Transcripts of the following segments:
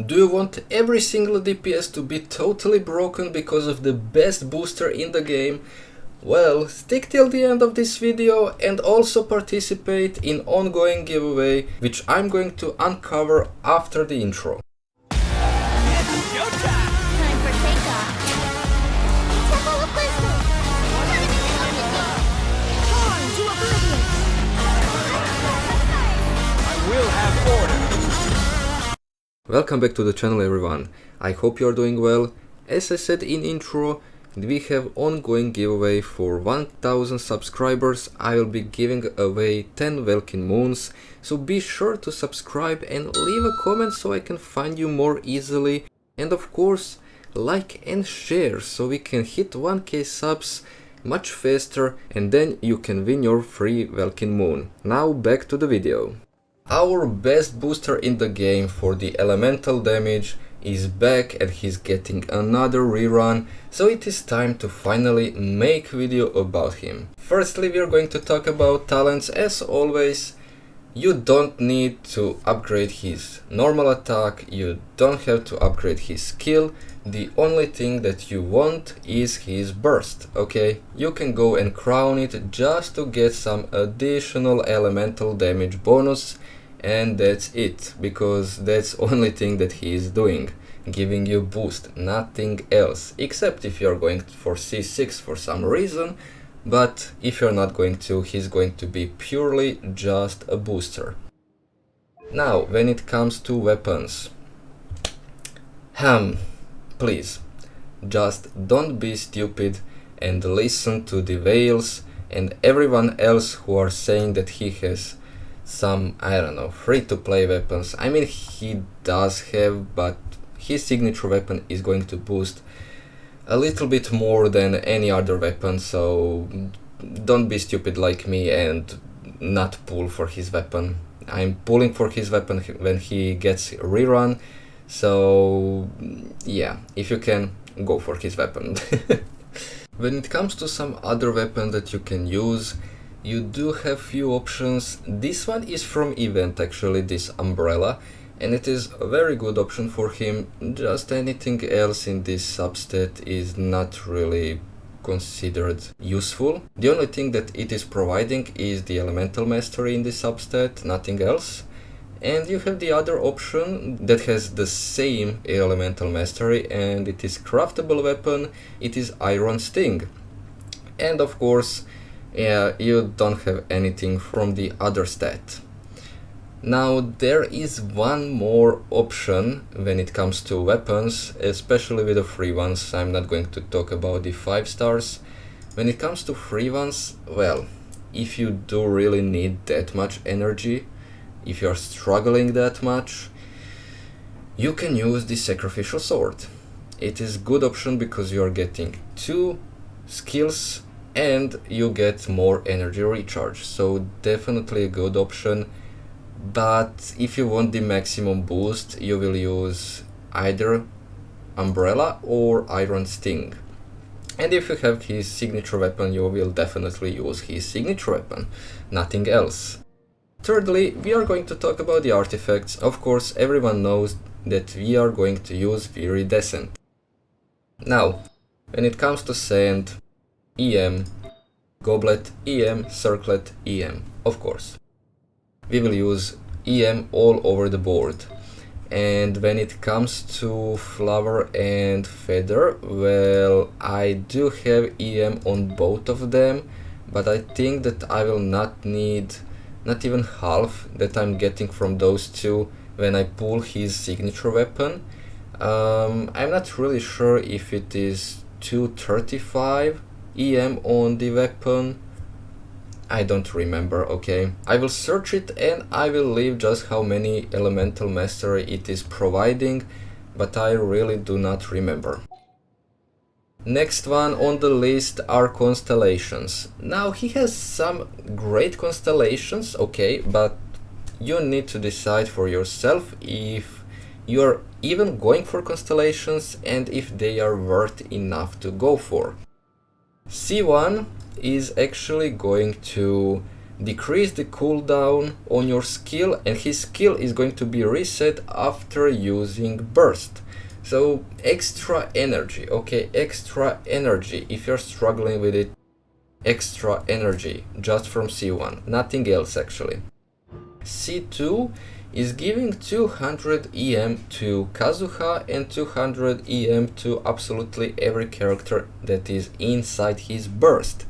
Do you want every single DPS to be totally broken because of the best booster in the game? Well, stick till the end of this video and also participate in ongoing giveaway, which I'm going to uncover after the intro. Welcome back to the channel, everyone. I hope you are doing well. As I said in intro, we have ongoing giveaway for 1000 subscribers. I will be giving away 10 Welkin moons, so be sure to subscribe and leave a comment so I can find you more easily, and of course like and share so we can hit 1k subs much faster, and then you can win your free Welkin moon. Now back to the video. Our best booster in the game for the elemental damage is back and he's getting another rerun, so it is time to finally make video about him. Firstly, we are going to talk about talents. As always, you don't need to upgrade his normal attack, you don't have to upgrade his skill. The only thing that you want is his burst, okay? You can go and crown it just to get some additional elemental damage bonus, and that's it, because that's only thing that he is doing, giving you boost, nothing else, except if you're going for C6 for some reason. But if you're not going to, he's going to be purely just a booster. Now, when it comes to weapons, please, just don't be stupid and listen to the Whales and everyone else who are saying that he has some, I don't know, free-to-play weapons. I mean, he does have, but his signature weapon is going to boost a little bit more than any other weapon, so don't be stupid like me and not pull for his weapon. I'm pulling for his weapon when he gets rerun, so yeah, if you can, go for his weapon. When it comes to some other weapon that you can use, you do have few options. This one is from event, actually, this umbrella, and it is a very good option for him. Just anything else in this substat is not really considered useful. The only thing that it is providing is the elemental mastery in this substat, nothing else. And you have the other option that has the same elemental mastery, and it is craftable weapon. It is Iron Sting. And of course, yeah, you don't have anything from the other stat. Now, there is one more option when it comes to weapons, especially with the free ones. I'm not going to talk about the 5 stars. When it comes to free ones, well, if you do really need that much energy, if you're struggling that much, you can use the sacrificial sword. It is a good option because you're getting 2 skills and you get more energy recharge, so definitely a good option. But if you want the maximum boost, you will use either Umbrella or Iron Sting. And if you have his signature weapon, you will definitely use his signature weapon, nothing else. Thirdly, we are going to talk about the artifacts. Of course, everyone knows that we are going to use Viridescent. Now, when it comes to Sand, EM, Goblet, EM, Circlet, EM, of course. We will use EM all over the board. And when it comes to Flower and Feather, well, I do have EM on both of them, but I think that I will not need not even half that I'm getting from those two when I pull his signature weapon. I'm not really sure if it is 235 EM on the weapon. I don't remember, okay. I will search it and I will leave just how many elemental mastery it is providing, but I really do not remember. Next one on the list are Constellations. Now, he has some great constellations, okay, but you need to decide for yourself if you're even going for constellations and if they are worth enough to go for. C1 is actually going to decrease the cooldown on your skill, and his skill is going to be reset after using burst. So extra energy, okay, extra energy if you're struggling with it. Extra energy just from C1, nothing else actually. C2 is giving 200 EM to Kazuha and 200 EM to absolutely every character that is inside his burst.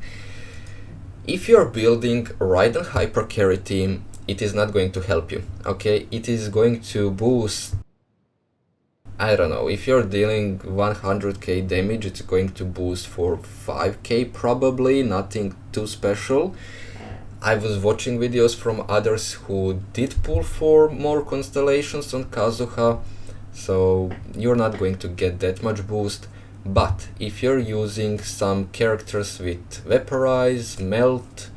If you're building Raiden Hyper Carry team, it is not going to help you, okay? It is going to boost, I don't know, if you're dealing 100k damage, it's going to boost for 5k probably, nothing too special. I was watching videos from others who did pull for more Constellations on Kazuha, so you're not going to get that much boost. But if you're using some characters with Vaporize, Melt,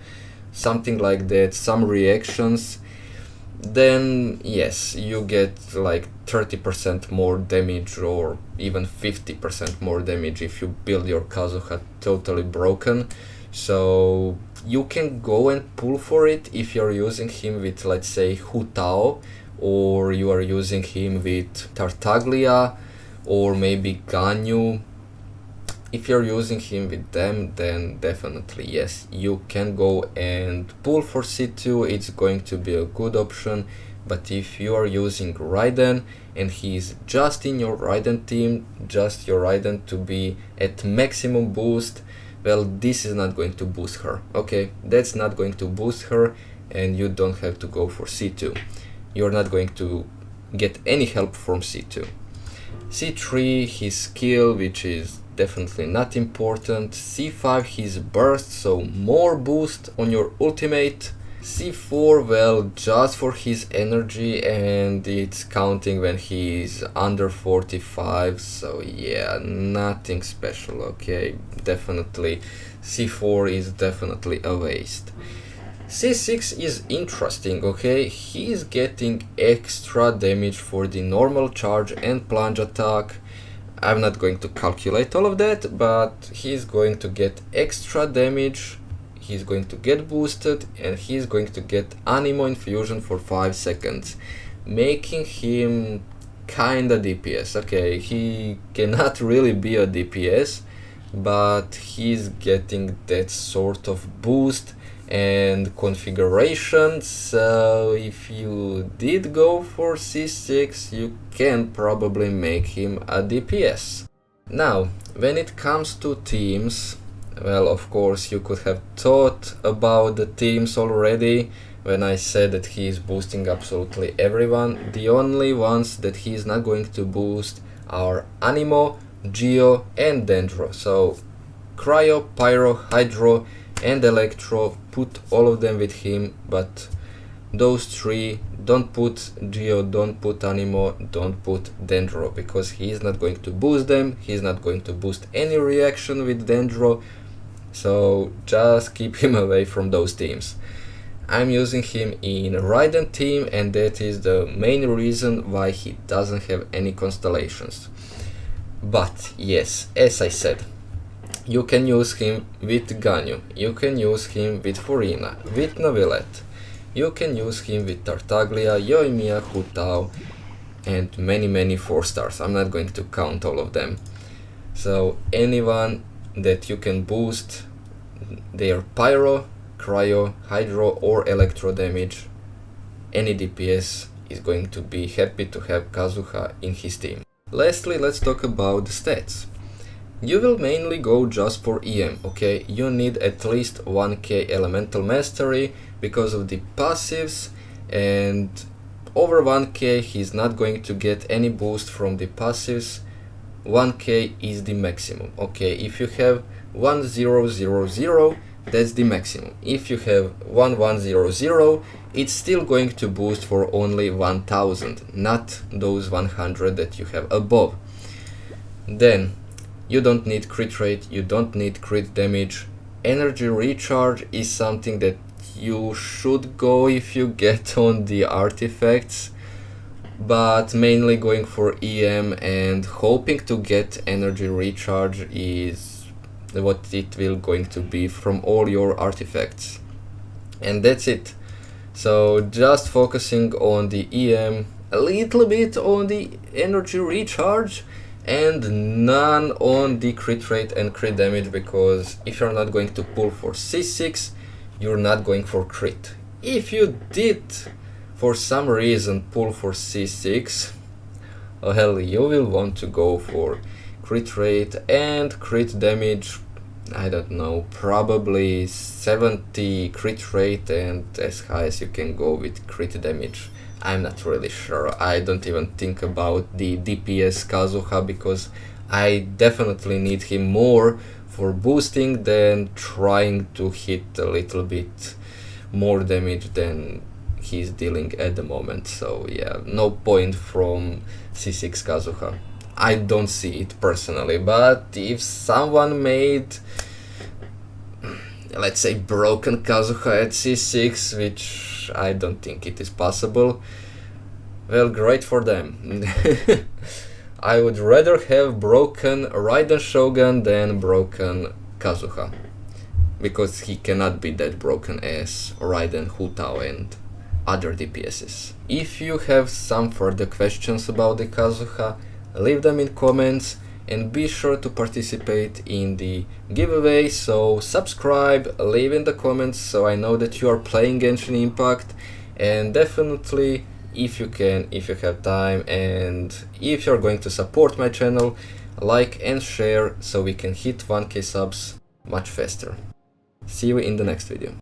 something like that, some reactions, then yes, you get like 30% more damage or even 50% more damage if you build your Kazuha totally broken. So you can go and pull for it if you're using him with, let's say, Hu Tao, or you are using him with Tartaglia or maybe Ganyu. If you're using him with them, then definitely yes, you can go and pull for C2, it's going to be a good option. But if you are using Raiden and he's just in your Raiden team, just your Raiden to be at maximum boost, well, this is not going to boost her, okay? That's not going to boost her, and you don't have to go for C2. You're not going to get any help from C2. C3, his skill, which is definitely not important. C5, his burst, so more boost on your ultimate. C4, well, just for his energy, and it's counting when he's under 45, so yeah, nothing special, okay? Definitely C4 is definitely a waste. C6 is interesting, okay? He's getting extra damage for the normal charge and plunge attack. I'm not going to calculate all of that, but he's going to get extra damage, he's going to get boosted, and he's going to get Animo Infusion for 5 seconds, making him kinda DPS. Okay, he cannot really be a DPS, but he's getting that sort of boost and configuration, so if you did go for C6, you can probably make him a DPS. Now, when it comes to teams, well, of course, you could have thought about the teams already when I said that he is boosting absolutely everyone. The only ones that he is not going to boost are Animo, Geo, and Dendro. So, Cryo, Pyro, Hydro, and Electro, put all of them with him, but those three, don't put Geo, don't put Animo, don't put Dendro, because he's not going to boost them, he's not going to boost any reaction with Dendro, so just keep him away from those teams. I'm using him in Raiden team, and that is the main reason why he doesn't have any constellations. But yes, as I said, you can use him with Ganyu, you can use him with Furina, with Novelet, you can use him with Tartaglia, Yoimiya, Hu Tao, and many 4 stars. I'm not going to count all of them. So anyone that you can boost their Pyro, Cryo, Hydro or Electro damage, any DPS is going to be happy to have Kazuha in his team. Lastly, let's talk about the stats. You will mainly go just for EM, okay? You need at least 1k elemental mastery because of the passives, and over 1k he's not going to get any boost from the passives. 1k is the maximum, okay? If you have 1000, that's the maximum. If you have 1100, it's still going to boost for only 1000, not those 100 that you have above. Then you don't need crit rate, you don't need crit damage. Energy recharge is something that you should go if you get on the artifacts, but mainly going for EM and hoping to get energy recharge is what it will going to be from all your artifacts. and that's it. So just focusing on the EM, a little bit on the energy recharge, and none on the crit rate and crit damage, because if you're not going to pull for C6, you're not going for crit. If you did for some reason pull for C6, oh hell, you will want to go for crit rate and crit damage. I don't know, probably 70 crit rate and as high as you can go with crit damage. I'm not really sure. I don't even think about the DPS Kazuha, because I definitely need him more for boosting than trying to hit a little bit more damage than he's dealing at the moment. So yeah, no point from C6 Kazuha. I don't see it personally, but if someone made, let's say, broken Kazuha at C6, which I don't think it is possible, well, great for them. I would rather have broken Raiden Shogun than broken Kazuha, because he cannot be that broken as Raiden, Hutao and other DPSs. If you have some further questions about the Kazuha, leave them in comments, and be sure to participate in the giveaway. So subscribe, leave in the comments so I know that you are playing Genshin Impact, and definitely, if you can, if you have time, and if you're going to support my channel, like and share so we can hit 1k subs much faster. See you in the next video.